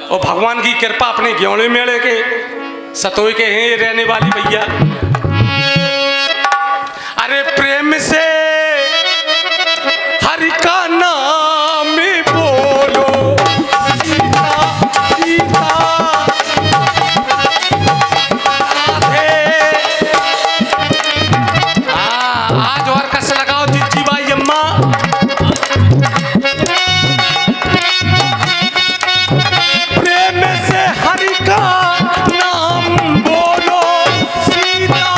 और भगवान की कृपा अपने ग्योड़े मेले के सतोई के हैं रहने वाली भैया। अरे प्रेम से हरि का नाम बोलो, सीता सीता राधे। आज और कस लगाओ जिज्जी भाई अम्मा। प्रेम से हरि का नाम बोलो, सीता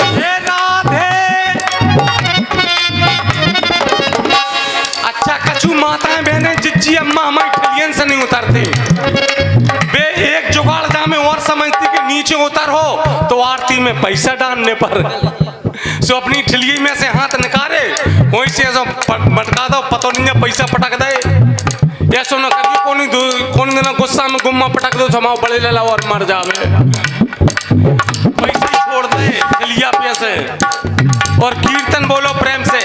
हे राधे। अच्छा कछु माताएं बहनें जिज्जी अम्मा हमारी ठलियन से नहीं उतरती। वे एक जुगाड़ जामे और समझती कि नीचे उतर हो तो आरती में पैसा डालने पर सो अपनी ठिलिये में से हाथ निकाले वहीं से ऐसा मटका दो, पतो नहीं पैसा पटक दे। ऐसा न करिए कौन दिन गुस्सा में गुम्मा पटक दो समाओ बड़े ले लाओ और मर जावे। पैसा छोड़ दे ठिलिया पे से और कीर्तन बोलो प्रेम से।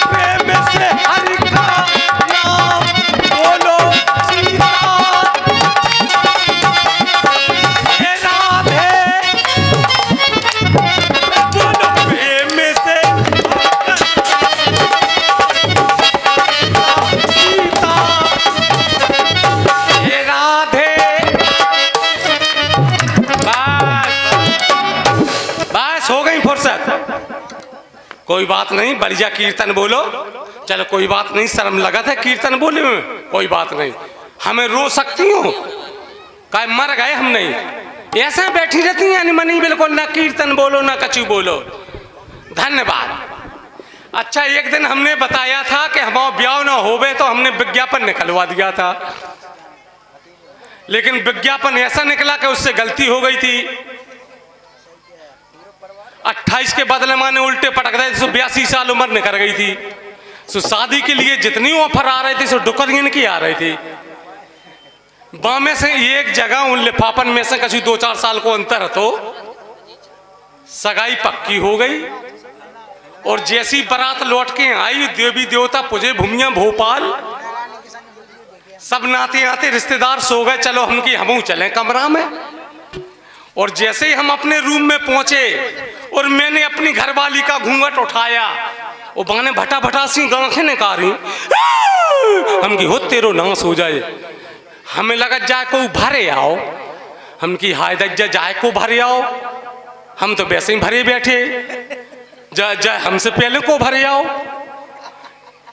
प्रेम से हरि का नाम बोलो, सीता हे राधे। बोलो प्रेम से सीता हे राधे। बस हो गई फुर्सत। कोई बात नहीं, बढ़िया कीर्तन बोलो। चलो कोई बात नहीं, शर्म लगा था कीर्तन बोले में, कोई बात नहीं। हमें रो सकती हो, काय मर गए हम नहीं। ऐसे बैठी रहती हैं यानी मनी बिल्कुल ना कीर्तन बोलो ना कछु बोलो। धन्यवाद। अच्छा एक दिन हमने बताया था कि हमारा ब्याह ना होवे तो हमने विज्ञापन निकलवा दिया था, लेकिन विज्ञापन ऐसा निकला कि उससे गलती हो गई थी। 28 के बदले माने उल्टे पटक दे। 82 साल उम्र निकल गई थी। सो शादी के लिए जितनी ऑफर आ रहे थे सो डुकरियन की आ रही थी। बामे से एक जगह उन लिफाफन में से कछु 2-4 साल को अंतर तो सगाई पक्की हो गई। और जैसी बारात लौट के आई, देवी देवता पूजे भूमिया भोपाल, सब नाते आते रिश्तेदार सो गए। चलो हम चले कमरा में। और जैसे ही हम अपने रूम में पहुंचे और मैंने अपनी घरवाली का घूंघट उठाया, वो बाने भटा भटा सी गांखें निकाली। हम की हो तेरो नाश हो जाए। हमें लगा जाए को भरे आओ। हम की हाय दज्जा जाए को भरे आओ। हम तो वैसे ही भरे बैठे, जा हमसे पहले को भरे आओ।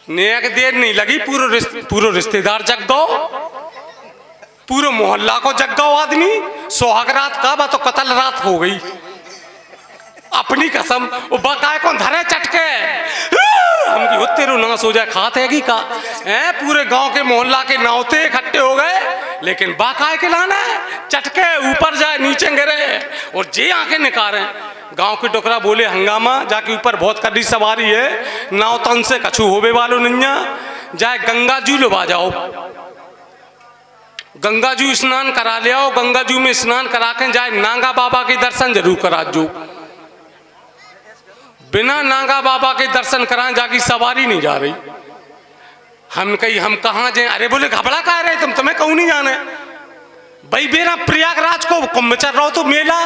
नेक देर नहीं लगी, पूरा रिश्तेदार जग गो, पूरे मोहल्ला को जग गो आदमी। सुहाग रात का बा तो कत्ल रात हो गई। अपनी कसम वो बकाए को धरे चटके। हम की होते रो नाश हो जाए, खाते है का है। पूरे गांव के मोहल्ला के नावते इकट्ठे हो गए, लेकिन बाकाए के लाना चटके ऊपर जाए नीचे गिरे और जे आंखें निकारे। गांव के टोकरा बोले हंगामा, जाके ऊपर बहुत कड़ी सवारी है, नाव तन से कछु होवे वालो नैया, जाए गंगा जू लुबा जाओ। गंगा जू स्नान करा ले आओ। गंगा जू में स्नान करा के जाए नांगा बाबा के दर्शन जरूर करा जो। बिना नांगा बाबा के दर्शन कराए जाकी सवारी नहीं जा रही। हम कहाँ जाए? अरे बोले घबरा कह रहे तुम, तुम्हें कहूँ नहीं जाने भाई। मेरा प्रयागराज को कुंभ चल रहा हो तो मेला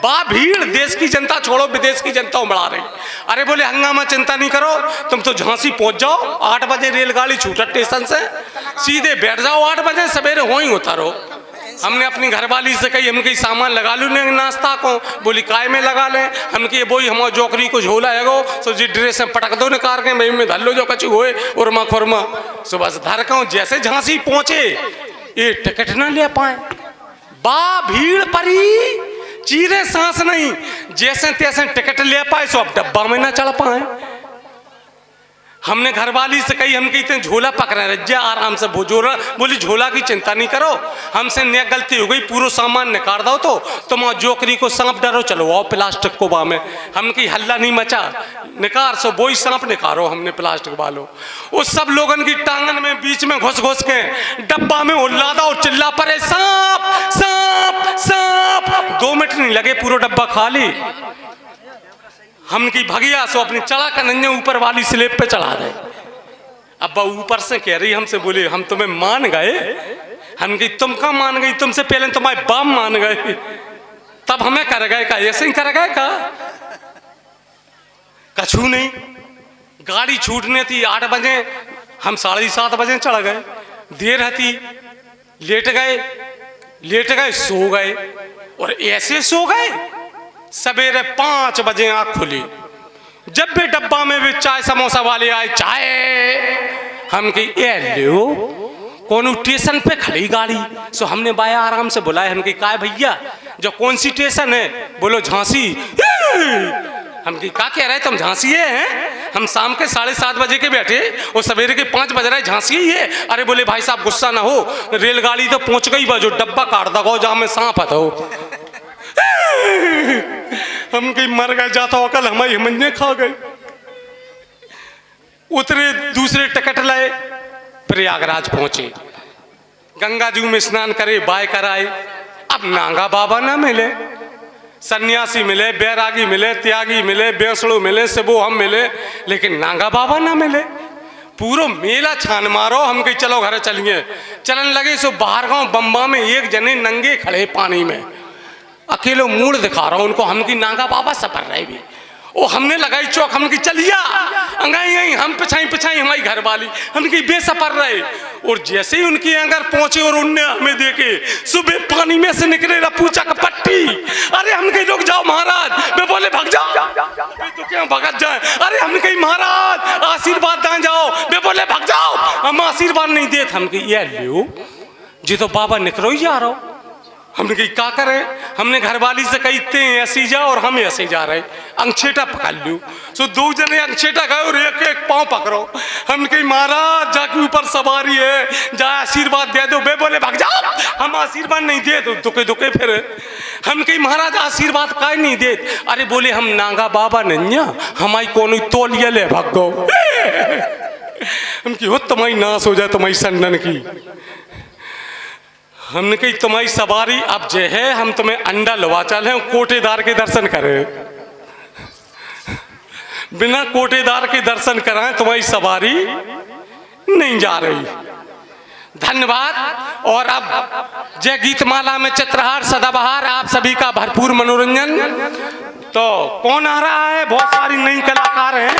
बा भीड़, देश की जनता छोड़ो विदेश की जनता उमड़ा रही। अरे बोले हंगामा चिंता नहीं करो, तुम तो झांसी पहुंच जाओ। 8 बजे रेलगाड़ी छूटा स्टेशन से, सीधे बैठ जाओ। 8 बजे सवेरे हो ही उतारो। हमने अपनी घरवाली से कही, हम कहीं सामान लगा लू नाश्ता को। बोली काय में लगा लें? हम की बोई हमारे जोकरी को झोला है गो, सो जी ड्रेस में पटक दो निकाल के भाई में धर लो जो कछु होए उर्मा खुरमा। सुबह से धर कहूँ जैसे झांसी पहुंचे ये टिकट ना ले पाए। बा भीड़ परी, चीरे सांस नहीं, जैसे तैसे टिकट ले पाए सो अब डब्बा में ना चढ़ पाए। हमने घरवाली से कही, हम कहते झोला पकड़े रज्जा आराम से भोजोरा। बोली झोला की चिंता नहीं करो, हमसे नया गलती हो गई, पूरा सामान निकाल दो तो तुम जोकरी को सांप डरो चलो आओ प्लास्टिक को बा में। हम की हल्ला नहीं मचा, निकार सो बोई सांप निकारो। हमने प्लास्टिक वालो उस सब लोगन की टांगन में बीच में घुस घुस के डब्बा में उल्ला दो और चिल्ला पड़े सांप सांप सांप। 2 मिनट नहीं लगे, पूरा डब्बा खाली। हम की भगिया सो अपनी चढ़ा कन्हैया ऊपर वाली स्लेब पे चढ़ा रहे। अब ऊपर से कह रही हमसे, बोले हम तुम्हें मान गए। हम की तुम कहाँ मान गई, तुमसे पहले तुम्हारे बाप मान गए, तब हमें कर गए का, ऐसे ही कर गए का। कछू नहीं, गाड़ी छूटने थी 8 बजे, हम 7:30 बजे चढ़ गए। देर थी, लेट गए सो गए, और ऐसे सो गए सवेरे 5 बजे आँख खुली। जब भी डब्बा में भी चाय समोसा वाले आए, चाय, हम की ए लो कौन स्टेशन पे खड़ी गाड़ी। सो हमने बाया आराम से बुलाया, हम की का भैया जो कौन सी स्टेशन है, बोलो झांसी। हम की का कह रहे तुम झांसी हैं, हम शाम के 7:30 बजे के बैठे और सवेरे के 5 बज रहे, झांसी ही है। अरे बोले भाई साहब गुस्सा ना हो, रेलगाड़ी तो पहुंच गई बा, जो डब्बा काट दो जहां में सांप आता हो। हम कहीं मर गए जाता हो, कल हमारी हमने खा गए। उतरे, दूसरे टिकट लाए, प्रयागराज पहुंचे, गंगा जी में स्नान करे, बाय कराए। अब नांगा बाबा ना मिले, सन्यासी मिले, बैरागी मिले, त्यागी मिले, बेसड़ो मिले, सिबो हम मिले, लेकिन नांगा बाबा ना मिले। पूरा मेला छान मारो, हम कहीं चलो घर चलिए। चलन लगे सो बाहर गांव बम्बा में एक जने नंगे खड़े पानी में, अकेले मूड दिखा रहा हूं उनको। हम की नांगा बाबा सफर रहे भी, ओ हमने लगाई चौक, हम की चलिया अंगाई, हम पिछाई हमारी घर वाली, हम की बेसफर रहे। और जैसे ही उनकी अगर पहुंचे और उनने हमें देखे, सुबह पानी में से निकले पूछा का पट्टी। अरे हम कहीं रुक जाओ महाराज, वे बोले भाग जाओ, तो क्यों भगत जाए। अरे हम कहीं महाराज आशीर्वाद दें जाओ, वे बोले भाग जाओ, हम आशीर्वाद नहीं देते। हम कहीं ये लो जी तो बाबा निकलो ही जा रहा हो। हमने कही क्या करें, हमने घरवाली से कही ते ऐसी जा और हम ऐसे जा रहे, अंगछेटा पकड़ लो। सो 2 जने अंगछेटा गए और एक पांव पकड़ो। हम कही महाराज जाके ऊपर सवारी है, जा आशीर्वाद दे दो। वे बोले भाग जाओ, हम आशीर्वाद नहीं दे, तो दुके फिर। हम कही महाराज आशीर्वाद काय नहीं दे। अरे बोले हम नांगा बाबा नैया, हमारी कोनो तोलिया ले भाग गो। हम की हो तुम्हारी नाश हो जाए तुम्हारी संडन की। हमने कही तुम्हारी सवारी अब जे है, हम तुम्हें अंडा लवा चल हैं, कोटेदार के दर्शन करें। बिना कोटेदार के दर्शन कराएं तुम्हारी सवारी नहीं जा रही। धन्यवाद। और अब जय गीतमाला में चित्रहार सदाबहार, आप सभी का भरपूर मनोरंजन। तो कौन आ रहा है, बहुत सारी नई कलाकार हैं।